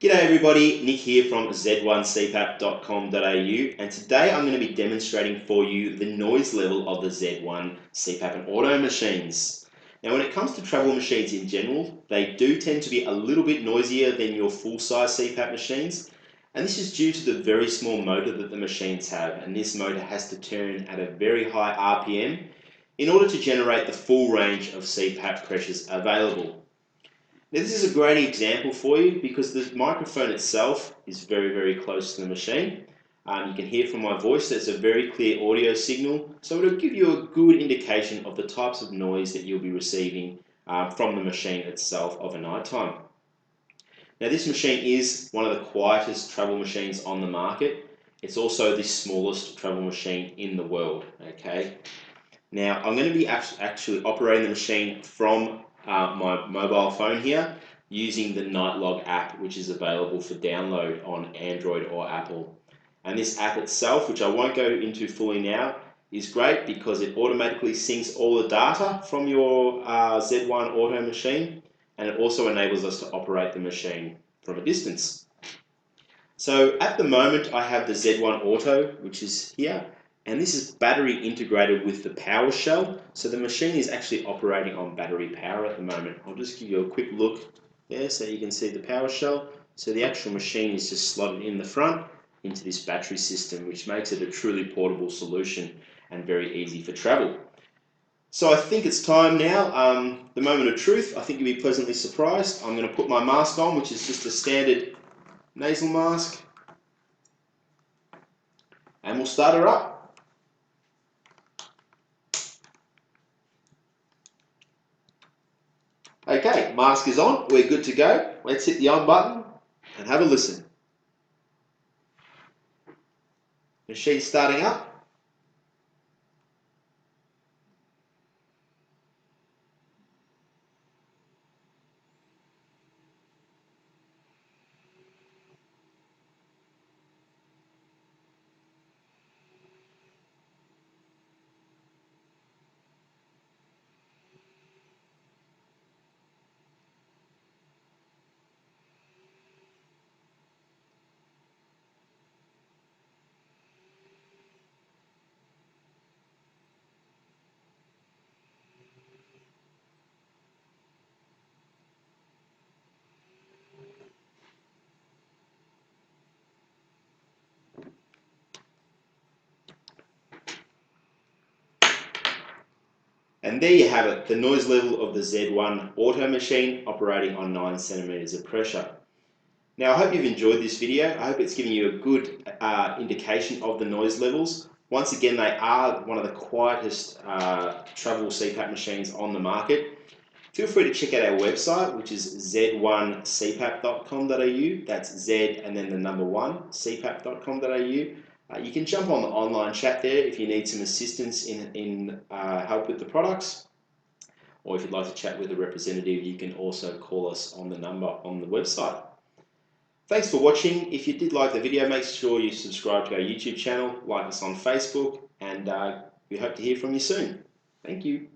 G'day everybody, Nick here from z1cpap.com.au, and today I'm going to be demonstrating for you the noise level of the Z1 CPAP and auto machines. Now when it comes to travel machines in general, they do tend to be a little bit noisier than your full-size CPAP machines, and this is due to the very small motor that the machines have, and this motor has to turn at a very high RPM in order to generate the full range of CPAP pressures available. Now this is a great example for you because the microphone itself is very close to the machine. You can hear from my voice that it's a very clear audio signal, so it'll give you a good indication of the types of noise that you'll be receiving from the machine itself of a night time. Now this machine is one of the quietest travel machines on the market. It's also the smallest travel machine in the world. Okay. Now I'm going to be actually operating the machine from my mobile phone here using the Nightlog app, which is available for download on Android or Apple. And this app itself, which I won't go into fully now, is great because it automatically syncs all the data from your Z1 auto machine, and it also enables us to operate the machine from a distance. So at the moment I have the Z1 Auto, which is here, and this is battery integrated with the power shell, so the machine is actually operating on battery power at the moment. I'll just give you a quick look there so you can see the power shell. So the actual machine is just slotted in the front into this battery system, which makes it a truly portable solution and very easy for travel. So I think it's time now, the moment of truth. I think you'll be pleasantly surprised. I'm going to put my mask on, which is just a standard nasal mask, and we'll start her up. Okay, mask is on, we're good to go. Let's hit the on button and have a listen. Machine's starting up. And there you have it, the noise level of the Z1 auto machine operating on 9 centimeters of pressure. Now I hope you've enjoyed this video. I hope it's given you a good indication of the noise levels. Once again, they are one of the quietest travel CPAP machines on the market. Feel free to check out our website, which is z1cpap.com.au. That's Z and then the number 1, cpap.com.au. You can jump on the online chat there if you need some assistance in help with the products, or if you'd like to chat with a representative, you can also call us on the number on the website. Thanks for watching. If you did like the video, make sure you subscribe to our YouTube channel, like us on Facebook, and we hope to hear from you soon. Thank you.